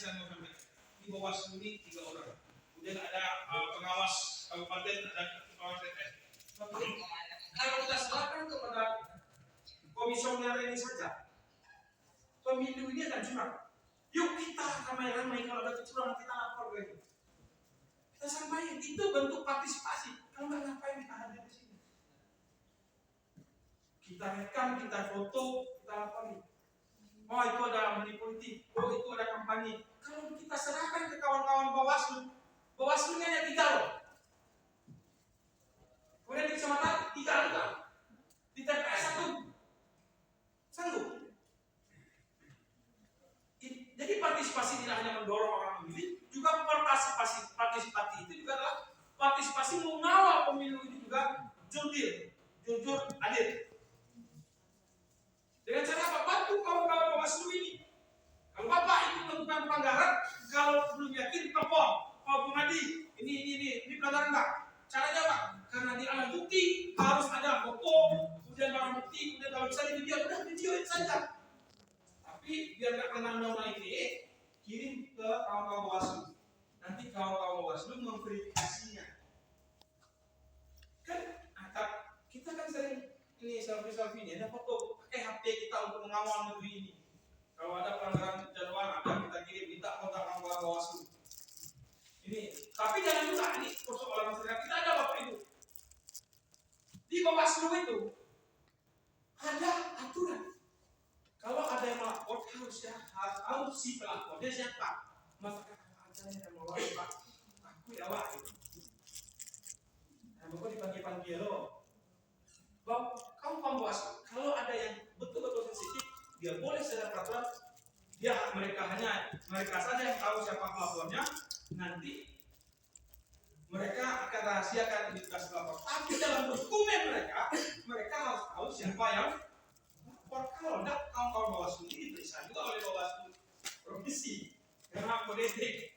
misalnya sampai di Bawaslu ini 3 orang. Kemudian ada pengawas kabupaten, ada pengawas TPS. Kalau kita serahkan kepada komisioner ini saja, pemilu ini akan curang. Yuk kita ramai-ramai, kalau ada kecurangan kita lapor ke itu. Kita sampaikan, itu bentuk partisipasi. Kalau nggak ngapain kita hadir di sini? Kita rekam, kita foto, kita laporin. Oh itu ada money politik, oh itu ada kampanye. Kalau kita serahkan ke kawan-kawan Bawaslu, Bawaslunya hanya 3 loh. Kemudian di kecamatan 3 juga, di TPS 1 sanggup. Jadi partisipasi tidak hanya mendorong orang memilih, juga partisipasi itu juga adalah partisipasi mengawal pemilu itu juga jujur, adil. Dengan cara apa? Bantu kawan-kawan Bawaslu ini. Kalau Bapak itu melakukan pelanggaran, kalau belum yakin telepon. Oh Bung Adi, ini pelanggaran enggak? Caranya apa? Karena di alat bukti harus ada foto, kemudian barang bukti, kemudian kalau bisa di video, udah videoin saja. Tapi biar nggak kena undang-undang ITE, kirim ke kawan-kawan Bawaslu. Nanti kawan-kawan Bawaslu memverifikasinya. Kan kita kan sering ini selfie ini, ada foto pakai HP kita untuk mengawal negeri ini. Kalau ada pelanggaran jadwal, ada kita kirim, minta kontak kawan-kawan Bawaslu. Ini, tapi jangan lupa ini persoalan masyarakat kita ada Bapak Ibu. Di Bawaslu itu ada aturan. Kalau ada yang melapor harus si pelapornya siapa? Masa ada yang melapor Pak, aku ya Pak. Nah, Bapak dipanggil loh. Bang, kamu Bawaslu. Kalau ada yang betul-betul sensitif, dia boleh secara peraturan. Mereka saja yang tahu siapa pelapornya. Nanti mereka akan rahasiakan identitas pelapor. Tapi dalam dokumen mereka harus tahu siapa yang melapor. Kalau tidak, kawan-kawan Bawaslu ini diperiksa juga oleh Bawaslu provinsi karena kode etik.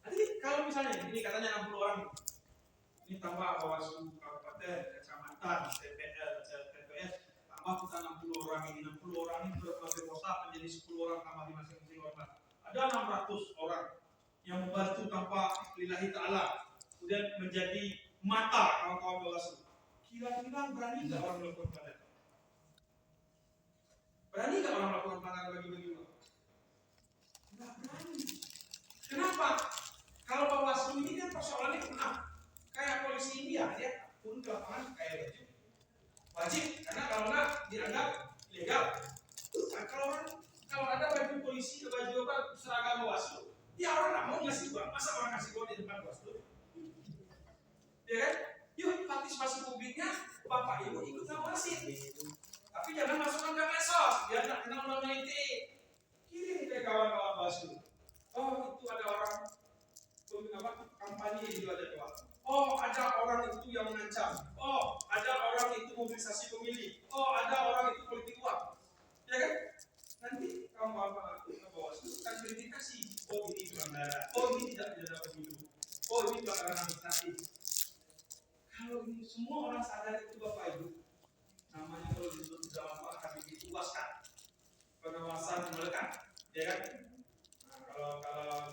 Nanti kalau misalnya ini katanya 60 orang, ini tambah Bawaslu kabupaten, kecamatan, TPS, tambah kita 60 orang ini berbagai kota menjadi 10 orang tambah di masing-masing ormas. Ada 600 orang yang membantu tanpa lillahi ta'ala, kemudian menjadi mata kawan-kawan Bawaslu. Kira-kira berani nggak orang melakukan pelanggaran? Berani nggak orang melakukan pelanggaran bagi-bagi uang? Nggak berani. Kenapa? Kalau Bawaslu ini kan persoalannya kayak polisi India ya, turun ke lapangan kayak wajib, karena kalau nggak dianggap ilegal. Nah, kalau ada baju polisi, baju seragam Bawaslu, ya orang nggak mau ngasih uang. Masa orang ngasih uang di depan Bawaslu? Ya kan? Yuk partisipasi publiknya, Bapak Ibu ikut ngawasin. Tapi jangan masukkan ke medsos, biar nggak kena undang-undang ITE. Kirim ke kawan-kawan Bawaslu. Oh itu ada orang kampanye di jadwal. Oh ada orang itu yang mengancam. Oh ada orang itu mobilisasi pemilih. Oh ada orang itu politik uang. Ya kan? Nanti kawan-kawan Bawaslu akan verifikasi. Oh ini pelanggaran. Oh ini tidak pidana pemilu. Oh ini pelanggaran administratif. Kalau ini semua orang sadar itu Bapak Ibu, namanya kalau disebut dalam akan ditugaskan pengawasan melekat, ya kan? Nah, kalau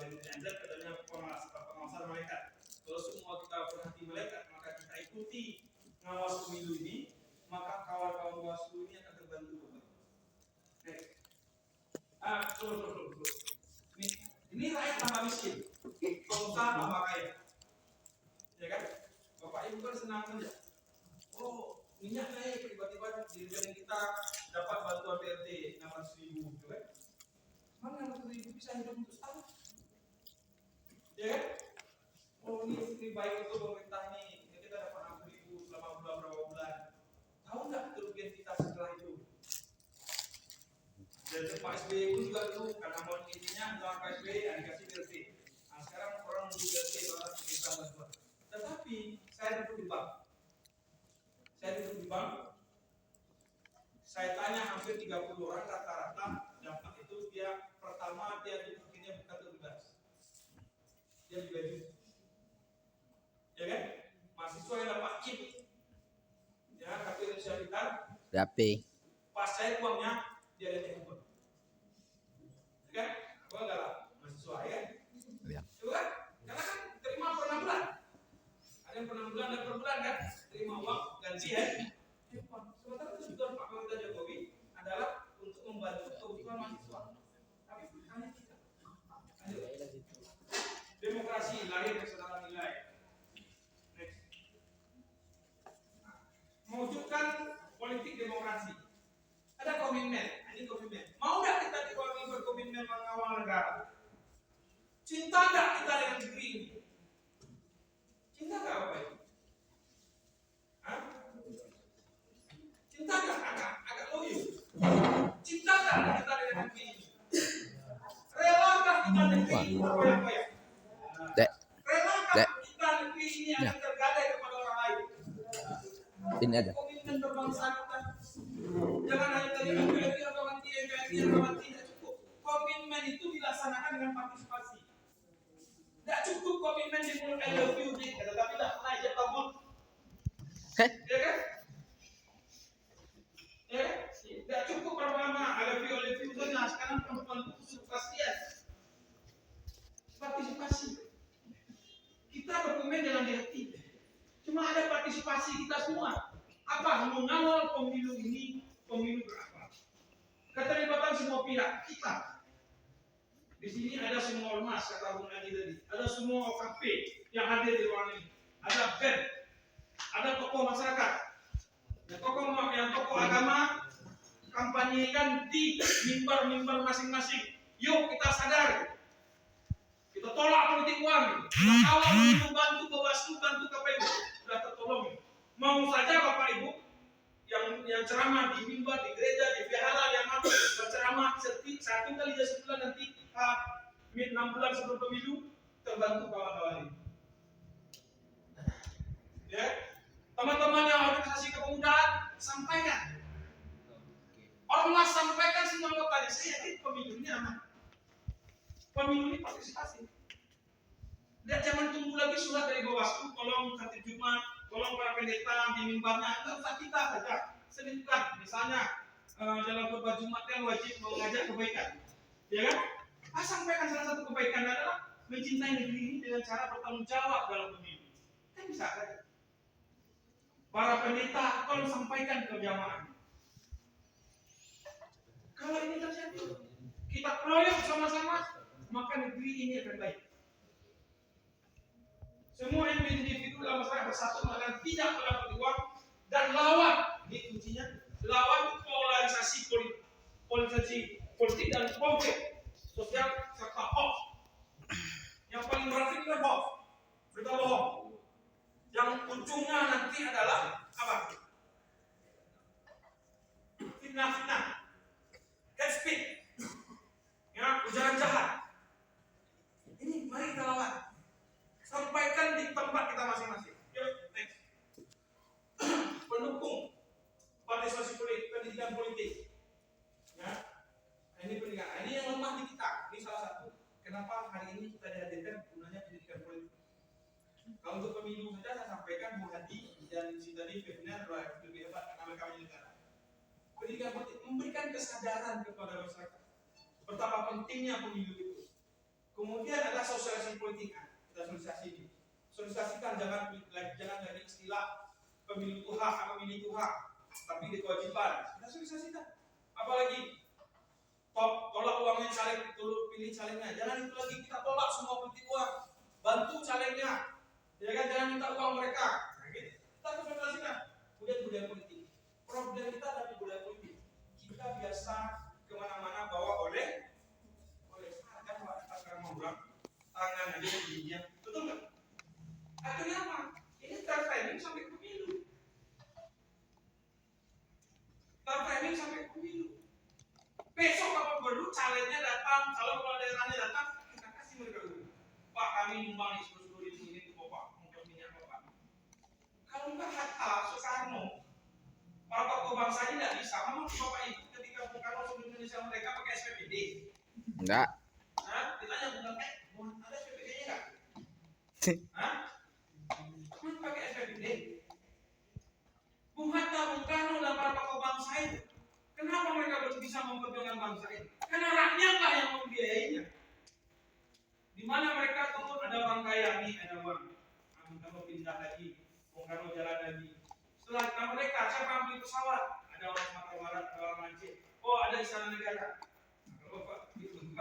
dari NZ katanya pengawasan melekat. Kalau semua kita perhati melekat, maka kita ikuti pengawas pemilu ini, maka kawan-kawan Bawaslu ini akan terbantu Bapak. Ini rakyat tambah miskin, pengusaha tambah kaya, ya kan? Bapak Ibu kan senang saja. Oh, minyak naik tiba-tiba di rekening kita dapat bantuan BLT 600.000, gitu kan? Mana 600.000 bisa hidup untuk setahun? Ya kan? Oh ini baik untuk pemerintah ini, kita dapat 6.000 selama berapa bulan. Tahu nggak kerugian kita setelah itu? Dan Pak SBY pun juga dulu karena mau intinya zaman Pak SBY dikasih BLT. Nah sekarang orang menunggu BLT orang kita bantuan. Tetapi saya duduk di bank. Saya tanya hampir 30 orang rata-rata dapat itu dia pertama dia bikinnya bukan tugas. Dia baju. Ya kan? Mahasiswa yang dapat chip. Ya, kartu Indonesia Pintar. Rapi. Pas saya uangnya dia lihat handphone. Ya kan? Gua enggak lah. komitmen. Ini komitmen. Mau nggak kita berkomitmen mengawal negara? Cinta nggak kita dengan negeri ini? Cinta nggak apa itu? Hah? Cinta nggak agak loyo? Cinta nggak kita dengan negeri ini? Relakah kita negeri ini berkoyak-koyak? Relakah kita negeri ini akan tergadai kepada orang lain? Ini aja. Komitmen berbangsa kita. Jangan hanya tadi NKRI atau anti-NKRI atau anti, tidak cukup. Komitmen itu dilaksanakan dengan partisipasi. Tidak cukup komitmen di mulut I love you, tetapi tidak pernah ijab kabul. Ya kan? Ya kan? Tidak cukup pertama I love you saja. Sekarang perempuan itu kepastian. Partisipasi. Kita berkomitmen dalam di hati. Cuma ada partisipasi kita semua. Apa mengawal pemilu ini, pemilu berapa? Keterlibatan semua pihak kita. Di sini ada semua ormas, kata Bung Adi tadi. Ada semua OKP yang hadir di ruangan ini. Ada BEM, ada tokoh masyarakat, dan tokoh agama kampanyekan di mimbar-mimbar masing-masing. Yuk kita sadar, kita tolak politik uang, kita kawal pemilu, bantu Bawaslu, bantu KPU, sudah tertolong. Mau saja Bapak Ibu yang ceramah di mimbar, di gereja, di vihara, yang berceramah satu kali sebulan nanti 6 bulan sebelum pemilu terbantu kawan-kawan ini. Ya, teman-teman yang organisasi kepemudaan sampaikan, ormas sampaikan semua kepada saya, yakin pemilu ini aman. Pemilu ini partisipasi. Dan jangan tunggu lagi surat dari Bawaslu, tolong Khatib Jumat, tolong para pendeta di mimbarnya, enggak usah kita saja. Selipkan, misalnya dalam khotbah Jumat kan wajib mengajak kebaikan, ya kan? Sampaikan salah satu kebaikan adalah mencintai negeri ini dengan cara bertanggung jawab dalam pemilu. Kan bisa saja. Para pendeta tolong sampaikan ke jamaah. Kalau ini terjadi, kita proyek sama-sama, maka negeri ini akan baik. Semua individu dalam masyarakat bersatu akan tidak melakukan uang dan lawan. Ini kuncinya, lawan polarisasi politik dan konflik sosial serta hoax. Yang paling berat itu adalah hoax, berita bohong. Yang ujungnya nanti adalah apa? Fitnah, hate speech, ya, ujaran jahat. Ini mari kita lawan. Sampaikan di tempat kita masing-masing. Yuk, next. Pendukung partisipasi politik, pendidikan politik. Ya, ini pendidikan. Ini yang lemah di kita. Ini salah satu. Kenapa hari ini kita dihadirkan gunanya pendidikan politik? Kalau untuk pemilu saja saya sampaikan Bu Hadi dan si tadi webinar lebih hebat karena mereka menyelenggara. Pendidikan politik memberikan kesadaran kepada masyarakat betapa pentingnya pemilu itu. Kemudian ada sosialisasi politik. Kita sosialisasikan, jangan dari istilah pemilu itu hak, tapi di kewajiban. Kita sosialisasikan. Apalagi tolak uangnya caleg, pilih calegnya. Jangan itu lagi, kita tolak semua politik uang. Bantu calegnya. Ya kan, jangan minta uang mereka. Nah, gitu. Kita sosialisasikan. Kemudian budaya politik. Problem kita dari budaya politik. Kita biasa kemana-mana bawa oleh kan Pak sekarang mau bilang tangan aja di betul nggak? Akhirnya apa? Ini terframing sampai pemilu. Besok kalau perlu calegnya datang, kalau daerahnya datang, kita kasih mereka dulu. Pak, kami nyumbang 10.000 ini untuk Bapak, untuk minyak Bapak. Kalau enggak Hatta, Soekarno, para tokoh bangsa ini tidak bisa. Memang Bapak Ibu ketika Bung Karno sebelum Indonesia mereka pakai SPPD? Enggak. Hah? Ditanya bukan ada SPPD-nya enggak? Hah? Pakai SPPD. Bung Hatta, Bung Karno dan para tokoh bangsa itu, kenapa mereka belum bisa memperjuangkan bangsa ini? Karena rakyatlah yang membiayainya. Di mana mereka turun, ada orang kaya nih, ada uang. Bung Karno pindah lagi, Bung Karno jalan lagi. Setelah kita mereka, siapa yang beli pesawat? Ada orang Sumatera Barat, ada orang Aceh. Oh, ada Istana Negara. Bapak, gitu,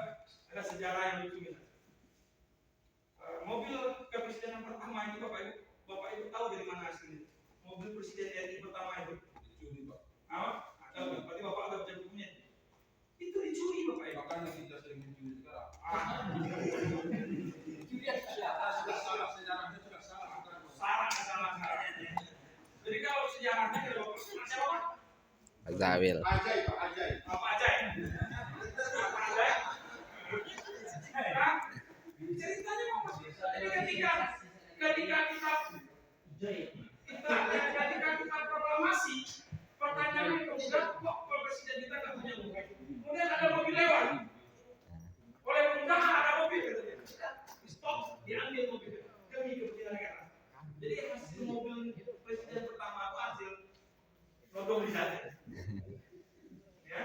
ada sejarah yang lucu gitu. Mobil kepresidenan pertama itu Bapak Ibu tahu dari mana aslinya? Mobil presiden RI pertama itu. Apa? Berarti Bapak agak baca bukunya. Zawil. Ajaib, Pak, ajaib. Apa ajaib? Apa ajaib? Hah? Ceritanya apa? Jadi ketika kita proklamasi, pertanyaannya kemudian kok presiden kita nggak punya mobil? Kemudian ada mobil lewat. Oleh pengusaha ada mobil, stop, diambil mobil demi kepentingan negara. Jadi hasil mobil presiden pertama itu hasil nodong di jalan. Ya,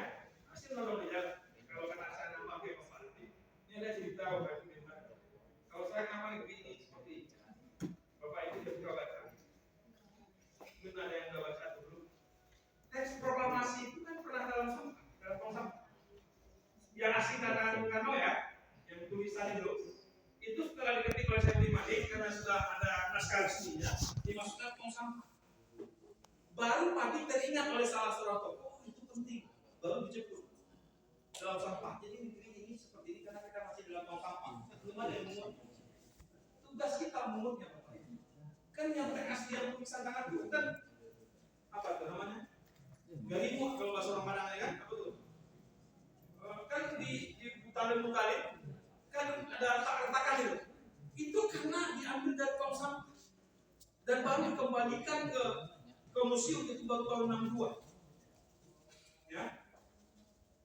hasil nodong di jalan. Kalau kata saya nama Pak Fadli, ini ada cerita Bapak Ibu. Kalau saya nama ini seperti ini. Bapak Ibu sudah buka baca. Mungkin ada yang nggak baca dulu. Teks proklamasi itu kan pernah dalam tong sampah. Yang asli Karno ya, yang tulisan itu setelah diketik oleh saya pribadi karena sudah ada naskah resminya, dimasukkan tong sampah. Baru pagi teringat oleh salah seorang tokoh, itu penting, baru dijemput dalam sampah. Jadi negeri ini seperti ini karena kita masih dalam tong sampah, belum ada yang mengut. Tugas kita mengutnya, kan yang asli yang tulisan tangan itu kan apa itu namanya? Galimu kalau bahasa orang Padang ya kan, apa tuh? Kan di Butalin kan ada retakan itu karena diambil dari tong sampah dan baru dikembalikan ke museum itu baru tahun 62 ya.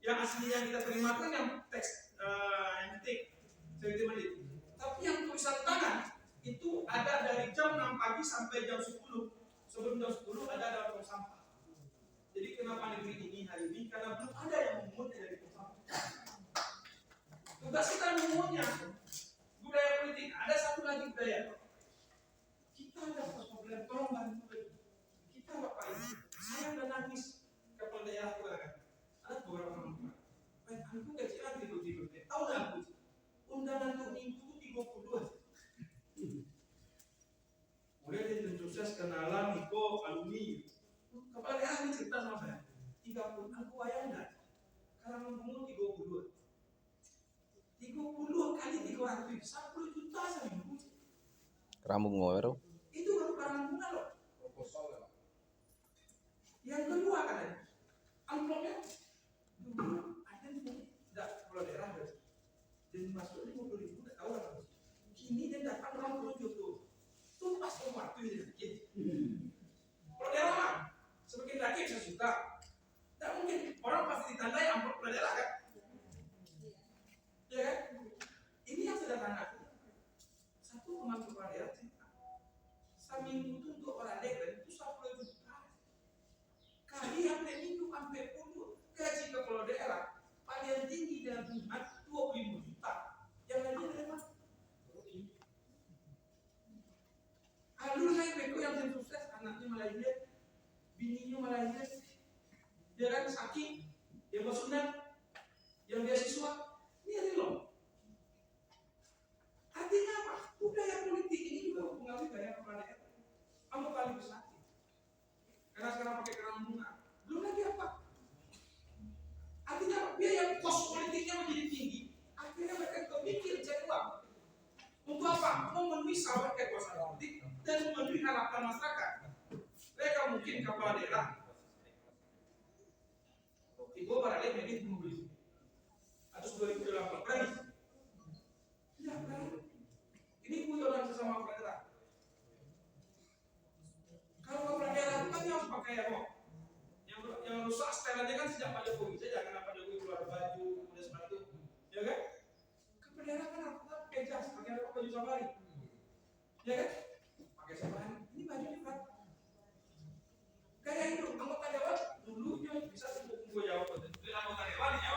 Yang aslinya kita terima kan yang teks yang ketik menit, tapi yang tulisan tangan itu ada dari jam 6 pagi sampai jam 10. Sebelum jam 10 ada dalam tong sampah. Jadi kenapa negeri ini hari ini? Karena belum ada yang memutnya dari tong sampah. Tugas kita mengumumnya budaya politik. Ada satu lagi budaya. Kita ada problem, tolong bantu kita Bapak Ibu. Saya udah nangis kapan daerah aku kan. Ada beberapa orang tua. Aku kecilan tidur. Tahu nggak aku? Undangan untuk minggu itu 32. Udah dia sukses kenalan Niko alumni. Kepala daerah ini cerita sama saya. 30 aku bayang nggak? Karena membangun 32. 30 kali 300, 10 juta seminggu. Kerambung ngoro. Itu baru barang bunga loh. Proposal ya. Yang kedua kan, amplopnya dulu ada tidak kalau daerah ada. Dan masuk 50.000 tidak tahu lah. Kini dia dapat 60 juta. Itu pas waktu ini sedikit. Kalau daerah mah semakin lagi 1 juta. Tidak mungkin orang pasti ditandai amplop daerah kan. Ya kan? Ini yang sederhana. Satu teman kepala daerah cerita. Seminggu itu untuk orang daerah itu 10 juta. Kali yang minggu sampai 10 gaji kepala daerah paling tinggi dalam Tuhan 25 juta. Yang lainnya dari mana? Alur lain beko yang tim sukses anaknya Malaysia, bininya Malaysia, dia kan saking, yang bersunat, yang beasiswa. Ini loh. Artinya apa? Budaya politik ini juga mempengaruhi gaya kepala daerah. Kamu paling besar. Karena sekarang pakai kerang bunga. Belum lagi apa? Artinya biaya kos politiknya menjadi tinggi. Akhirnya mereka kemikir cari uang. Untuk apa? Memenuhi syarat kekuasaan politik dan memenuhi harapan masyarakat. Mereka mungkin kepala daerah. Ibu barangkali medit membeli. Atau 2008 berani. Tidak berani. Ini guyonan sesama kepala daerah. Kalau kepala daerah itu kan harus pakai apa? Yang rusak setelannya kan sejak Pak Jokowi. Saya jangan Pak Jokowi keluar baju, kemudian sepatu, ya kan? Kepala daerah kan harus pakai jas, pakai baju safari, ya kan? Pakai safari. Ini bajunya kan? Kayak itu anggota dewan dulunya bisa tunggu jawab. Jadi anggota dewan ya.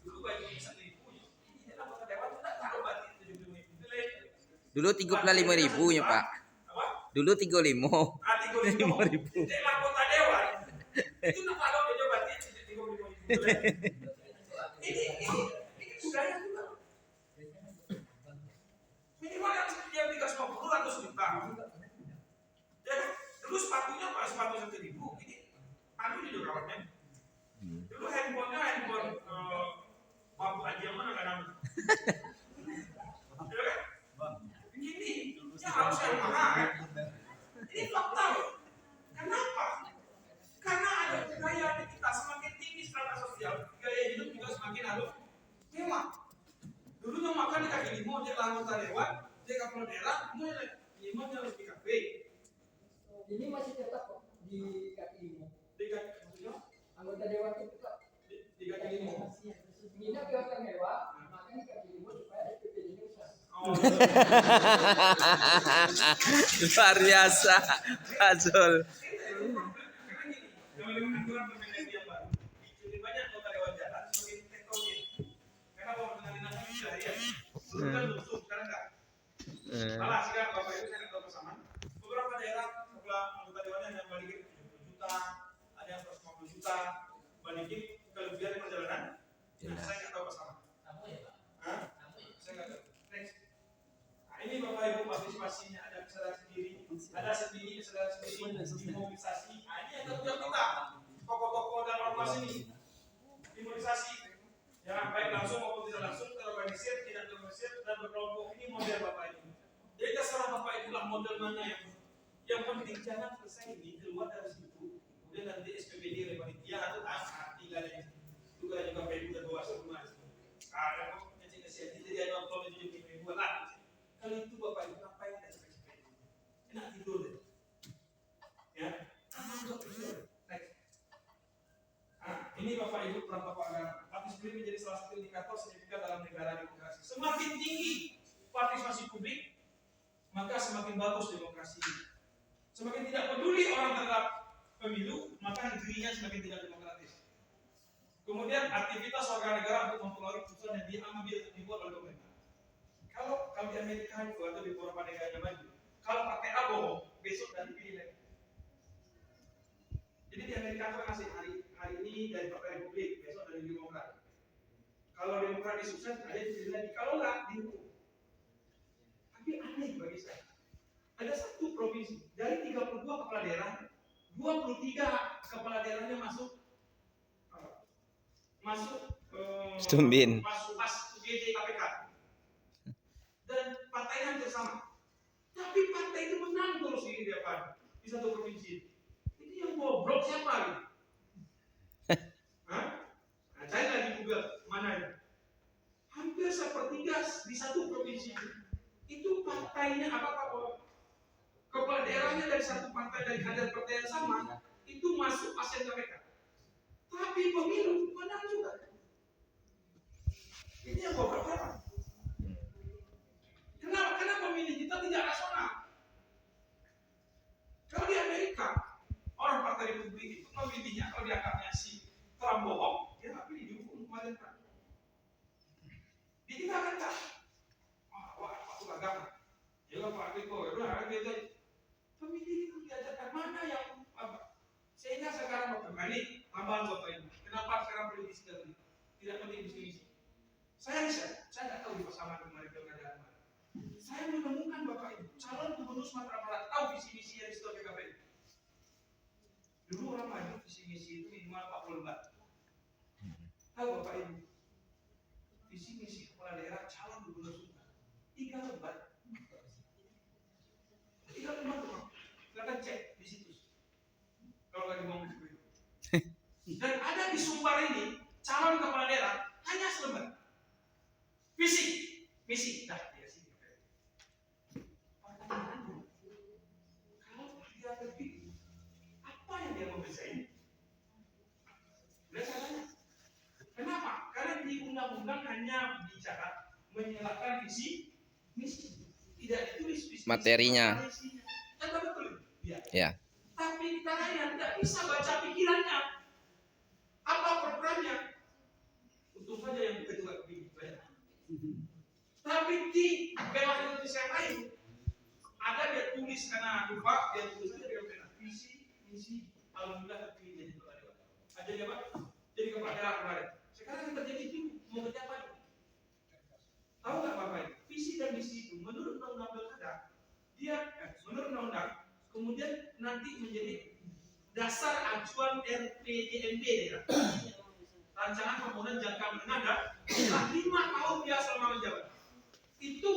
Dulu baju bisa dipunya. Ini anggota dewan tidak tahu baju 75.000. Dulu 35.000 ya Pak. Apa? Dulu 35. 35.000. Jadi anggota dewan itu nak kalau dia batin 35.000. Ini budaya juga. Minimal yang dia 350 atau juta. Ya, dulu sepatunya Pak, sepatu 1.000. Ini anu di kawannya. Dulu handphone Babu aja mana kadang. Ya kan? Ini ya harus yang mahal kan? Ini fakta loh. Kenapa? Karena ada budaya di kita kaki lima, dia anggota dewan, dia kepala daerah, mulai lima dia harus PKB. Ini masih tetap kok di kaki lima. Di kaki maksudnya Anggota dewan itu tetap di kaki lima. nginap di hotel mewah, makanya kaki lima supaya SPP-nya usah. Oh, Luar biasa, Pak Zul. karena gini, dengan aturan permendagri yang baru, semakin banyak anggota dewan jalan, semakin teknologi. Karena kalau dengan dinasti seharian, dulu kan lusuh, sekarang enggak. Malah sekarang Bapak Ibu saya akan bersama. Beberapa daerah sebelah anggota dewannya yang balikin 70 juta, ada yang 150 juta, balikin kelebihan perjalanan. Nah, saya nggak tahu bersama. Hah? Saya nggak tahu. Next. Nah, ini Bapak Ibu partisipasinya ada kesadaran sendiri, ada sendiri kesadaran sendiri, imobilisasi. Nah, ini yang tanggung jawab kita. Tokoh-tokoh dan ormas ini imobilisasi. Ya, baik langsung maupun tidak langsung, terorganisir, tidak terorganisir, dan berkelompok. Ini model Bapak Ibu. Jadi terserah Bapak Ibu lah model mana yang penting jangan selesai ini keluar dari situ. Kemudian nanti SPBD oleh panitia atau tinggalnya juga Bapak Ibu dan Bawaslu rumah. Ada kok kecil-kecil jadi ada nonton di YouTube lah. Kalau itu Bapak Ibu ngapain tidak SPBD? Enak tidur deh. Ya, untuk tidur. Next. Nah, ini Bapak Ibu peran Bapak agama. Partisipasi menjadi salah satu indikator signifikan dalam negara demokrasi. Semakin tinggi partisipasi publik, maka semakin bagus demokrasi. Semakin tidak peduli orang terhadap pemilu, maka negerinya semakin tidak demokratis. Kemudian aktivitas warga negara untuk mempengaruhi keputusan yang dibuat oleh pemerintah. Kalau di Amerika itu atau di beberapa negara yang maju, kalau partai A bohong, besok dan dipilih lagi. Jadi di Amerika itu masih hari ini dari Partai Republik, besok dari Demokrat. Kalau Demokrat disukses, ada yang dipilih lagi. Kalau enggak, dihukum. Tapi aneh bagi saya. Ada satu provinsi dari 32 kepala daerah, 23 kepala daerahnya masuk Stumbin. masuk pas UGD KPK. Dan partainya hampir sama. Tapi partai itu menang terus di depan di satu provinsi. Ini yang goblok siapa gitu? Hah? Nah, saya lagi Google mana ini? Hampir sepertiga di satu provinsi itu partainya kepala daerahnya dari satu partai dari kader partai yang sama itu masuk ASN KPK. Tapi pemilu menang juga. Ini yang goblok apa? Kenapa? Karena pemilih kita tidak rasional. Kalau di Amerika orang partai Republik itu pemilihnya kalau dianggapnya si Trump bohong, dia nggak pilih dihukum kemarin kan. Di kita kan tak. Aku agama. Ya kan Pak Tiko, udah gitu. Pemilih itu diajarkan mana yang apa? Sehingga sekarang Bapak ini tambahan Bapak ini. Kenapa sekarang politik sekali? Tidak penting visi. Saya nggak tahu di pasangan kemarin pilkada. Saya menemukan Bapak Ibu calon gubernur Sumatera Barat tahu visi misi yang disebut PKB. Dulu orang maju visi misi itu minimal 40 lembar. Tahu Bapak Ibu visi misi kepala daerah calon gubernur Sumatera 3 lembar. 3 lembar tuh, silakan cek di situs. Kalau nggak ngomong seperti itu. Dan ada di Sumbar ini calon kepala daerah hanya selembar. Visi misi dah. Kalau dia terpilih, apa yang dia mau ini? Udah salahnya. Kenapa? Karena di undang-undang hanya bicara menyelakkan visi misi, tidak ditulis visi Materinya. Kan betul? Ya. Ya. Tapi kita hanya tidak bisa baca pikirannya. Apa programnya? Untung saja yang kedua begini banyak. Tapi di bawah Indonesia yang lain ada dia tulis karena lupa dia tulis saja dia bilang visi misi alhamdulillah terpilih jadi kepala daerah. Ada dia apa? Jadi kepala daerah kemarin. Sekarang yang terjadi itu mau kerja apa? Tahu nggak Bapak ini? Visi dan misi itu menurut undang-undang pilkada dia menurut undang-undang kemudian nanti menjadi dasar acuan RPJMD daerah. Rancangan pembangunan jangka menengah dan setelah 5 tahun dia selama menjabat. Itu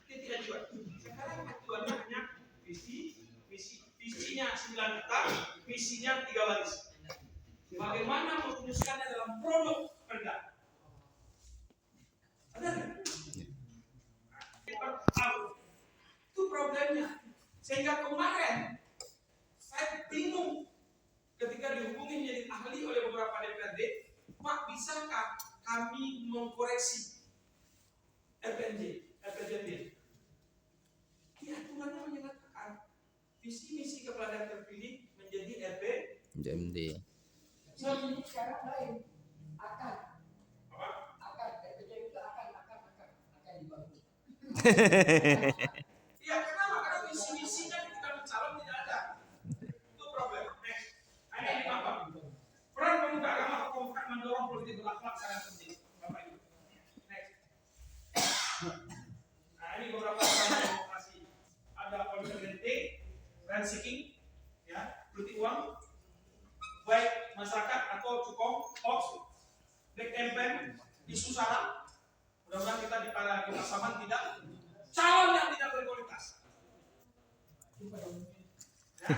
titik acuan. Sekarang acuannya hanya visinya 9 kata, visinya 3 baris. Bagaimana merumuskannya dalam produk perda? Ada nggak? kami mengkoreksi RPJMD. Di aturannya menyatakan visi misi kepala daerah terpilih menjadi JMD. Ini sekarang lain. Akan RPJMD itu akan dibangun. Ya kenapa? Karena visi misinya ketika mencalon tidak ada. Itu problem. Next. Ini apa? Peran pemuda agama hukum mendorong politik berakhlak sangat penting. Bapak Ibu. Next. Nah ini beberapa cara demokrasi. Ada politik, rent seeking, ya, politik uang, baik masyarakat atau cukong, hoax, black campaign, isu sara. Mudah-mudahan kita di para kita saman tidak calon yang tidak berkualitas. Ya.